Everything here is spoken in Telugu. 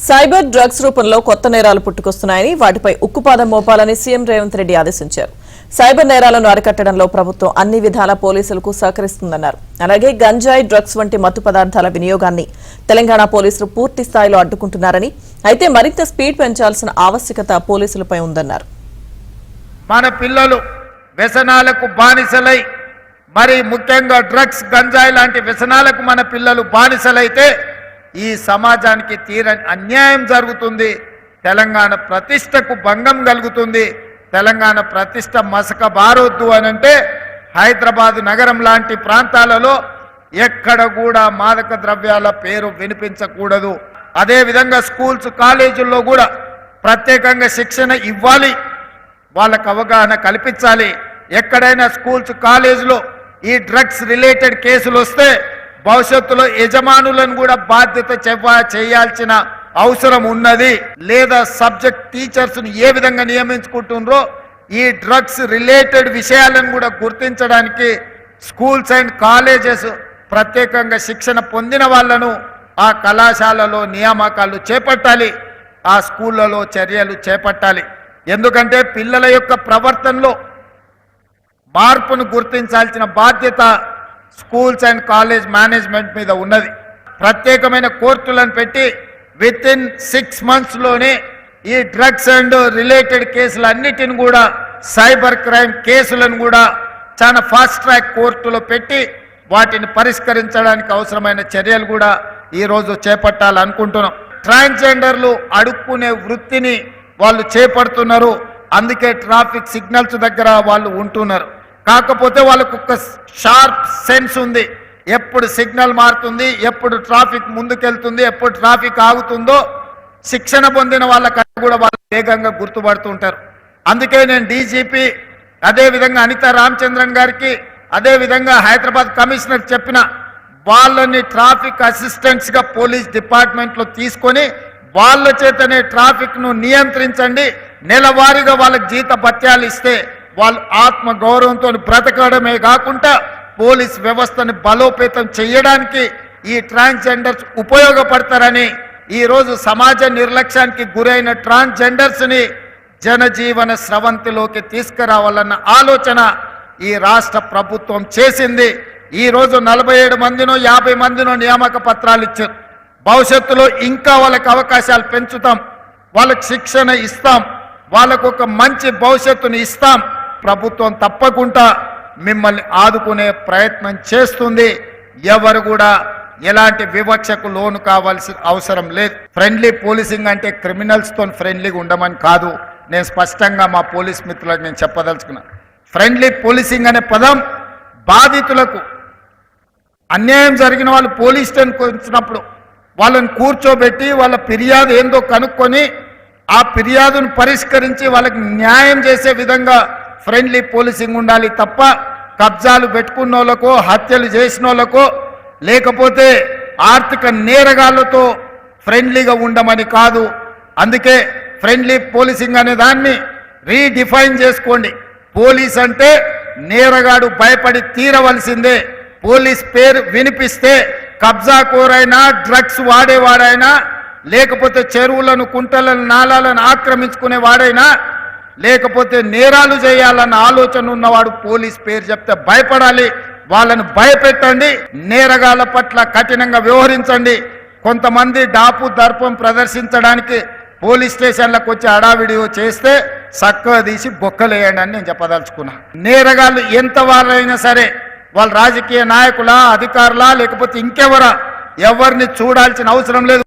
సైబర్ డ్రగ్స్ రూపంలో కొత్త నేరాలు పుట్టుకొస్తున్నాయని వాటిపై ఉక్కుపాదం మోపాలని సీఎం రేవంత్ రెడ్డి ఆదేశించారు. సైబర్ నేరాలను అరికట్టడంలో ప్రభుత్వం అన్ని విధాల పోలీసులకు సహకరిస్తుందన్నారు. అలాగే గంజాయి, డ్రగ్స్ వంటి మత్తు పదార్థాల వినియోగాన్ని తెలంగాణ పోలీసులు పూర్తి స్థాయిలో అడ్డుకుంటున్నారని, అయితే మరింత స్పీడ్ పెంచాల్సిన ఆవశ్యకత పోలీసులపై ఉందన్నారు. మన పిల్లలు వ్యసనాలకు బానిసలై, మరి ముఖ్యంగా డ్రగ్స్, గంజాయి లాంటి వ్యసనాలకు మన పిల్లలు బానిసలైతే ఈ సమాజానికి తీరని అన్యాయం జరుగుతుంది. తెలంగాణ ప్రతిష్టకు భంగం కలుగుతుంది. తెలంగాణ ప్రతిష్ట మసక బారొద్దు అనంటే హైదరాబాద్ నగరం లాంటి ప్రాంతాలలో ఎక్కడ కూడా మాదక ద్రవ్యాల పేరు వినిపించకూడదు. అదేవిధంగా స్కూల్స్, కాలేజీల్లో కూడా ప్రత్యేకంగా శిక్షణ ఇవ్వాలి, వాళ్ళకు అవగాహన కల్పించాలి. ఎక్కడైనా స్కూల్స్, కాలేజీలో ఈ డ్రగ్స్ రిలేటెడ్ కేసులు వస్తే భవిష్యత్తులో యజమానులను కూడా బాధ్యత చేయాల్సిన అవసరం ఉన్నది. లేదా సబ్జెక్ట్ టీచర్స్ను ఏ విధంగా నియమించుకుంటున్నారో ఈ డ్రగ్స్ రిలేటెడ్ విషయాలను కూడా గుర్తించడానికి స్కూల్స్ అండ్ కాలేజెస్ ప్రత్యేకంగా శిక్షణ పొందిన వాళ్ళను ఆ కళాశాలలో నియామకాలు చేపట్టాలి, ఆ స్కూళ్ళలో చర్యలు చేపట్టాలి. ఎందుకంటే పిల్లల యొక్క ప్రవర్తనలో మార్పును గుర్తించాల్సిన బాధ్యత స్కూల్స్ అండ్ కాలేజ్ మేనేజ్మెంట్ మీద ఉన్నది. ప్రత్యేకమైన కోర్టులను పెట్టి విత్-ఇన్ 6 monthsలోనే ఈ డ్రగ్స్ అండ్ రిలేటెడ్ కేసులన్నిటిని కూడా, సైబర్ క్రైమ్ కేసులను కూడా చాలా ఫాస్ట్ ట్రాక్ కోర్టులో పెట్టి వాటిని పరిష్కరించడానికి అవసరమైన చర్యలు కూడా ఈరోజు చేపట్టాలనుకుంటున్నాం. ట్రాన్స్జెండర్లు అడుక్కునే వృత్తిని వాళ్ళు చేపడుతున్నారు. అందుకే ట్రాఫిక్ సిగ్నల్స్ దగ్గర వాళ్ళు ఉంటున్నారు. కాకపోతే వాళ్ళకు ఒక షార్ప్ సెన్స్ ఉంది. ఎప్పుడు సిగ్నల్ మారుతుంది, ఎప్పుడు ట్రాఫిక్ ముందుకెళ్తుంది, ఎప్పుడు ట్రాఫిక్ ఆగుతుందో శిక్షణ పొందిన వాళ్ళకన్నా కూడా వాళ్ళు వేగంగా గుర్తుపడుతుంటారు. అందుకే నేను డీజీపీ, అదేవిధంగా అనితా రామచంద్రన్ గారికి, అదేవిధంగా హైదరాబాద్ కమిషనర్ చెప్పిన వాళ్ళని ట్రాఫిక్ అసిస్టెంట్స్గా పోలీస్ డిపార్ట్మెంట్లో తీసుకొని వాళ్ళ చేతనే ట్రాఫిక్ను నియంత్రించండి. నెలవారీగా వాళ్ళకి జీత భత్యాలు ఇస్తే వాళ్ళు ఆత్మ గౌరవంతో బ్రతకడమే కాకుండా పోలీస్ వ్యవస్థను బలోపేతం చేయడానికి ఈ ట్రాన్స్జెండర్స్ ఉపయోగపడతారని, ఈరోజు సమాజ నిర్లక్ష్యానికి గురైన ట్రాన్స్జెండర్స్ని జనజీవన స్రవంతిలోకి తీసుకురావాలన్న ఆలోచన ఈ రాష్ట్ర ప్రభుత్వం చేసింది. ఈరోజు 47 మందినో 50 మందినో నియామక పత్రాలు ఇచ్చారు. భవిష్యత్తులో ఇంకా వాళ్ళకి అవకాశాలు పెంచుతాం, వాళ్ళకి శిక్షణ ఇస్తాం, వాళ్ళకు ఒక మంచి భవిష్యత్తుని ఇస్తాం. ప్రభుత్వం తప్పకుండా మిమ్మల్ని ఆదుకునే ప్రయత్నం చేస్తుంది. ఎవరు కూడా ఎలాంటి వివక్షకు లోను కావాల్సిన అవసరం లేదు. ఫ్రెండ్లీ పోలీసింగ్ అంటే క్రిమినల్స్తో ఫ్రెండ్లీగా ఉండమని కాదు. నేను స్పష్టంగా మా పోలీస్ మిత్రులకు నేను చెప్పదలుచుకున్నా. ఫ్రెండ్లీ పోలీసింగ్ అనే పదం బాధితులకు, అన్యాయం జరిగిన వాళ్ళు పోలీస్ స్టేషన్కి వచ్చినప్పుడు వాళ్ళని కూర్చోబెట్టి వాళ్ళ ఫిర్యాదు ఏందో కనుక్కొని ఆ ఫిర్యాదును పరిష్కరించి వాళ్ళకి న్యాయం చేసే విధంగా ఫ్రెండ్లీ పోలీసింగ్ ఉండాలి తప్ప కబ్జాలు పెట్టుకున్న వాళ్ళకో, హత్యలు చేసిన వాళ్ళకో, లేకపోతే ఆర్థిక నేరగాళ్లతో ఫ్రెండ్లీగా ఉండమని కాదు. అందుకే ఫ్రెండ్లీ పోలీసింగ్ అనే దాన్ని రీడిఫైన్ చేసుకోండి. పోలీస్ అంటే నేరగాడు భయపడి తీరవలసిందే. పోలీస్ పేరు వినిపిస్తే కబ్జా కోరైనా, డ్రగ్స్ వాడేవాడైనా, లేకపోతే చెరువులను, కుంటలను, నాలాలను ఆక్రమించుకునే వాడైనా, లేకపోతే నేరాలు చేయాలన్న ఆలోచన ఉన్నవాడు పోలీస్ పేరు చెప్తే భయపడాలి. వాళ్ళని భయపెట్టండి, నేరగాళ్ల పట్ల కఠినంగా వ్యవహరించండి. కొంతమంది డాపు దర్పం ప్రదర్శించడానికి పోలీస్ స్టేషన్లకు వచ్చి హడావిడి చేస్తే చక్కగా తీసి బొక్కలేయండి అని నేను చెప్పదలుచుకున్నా. నేరగాళ్ళు ఎంత వారైనా సరే, వాళ్ళ రాజకీయ నాయకులా, అధికారులా, లేకపోతే ఇంకెవరా, ఎవరిని చూడాల్సిన అవసరం లేదు.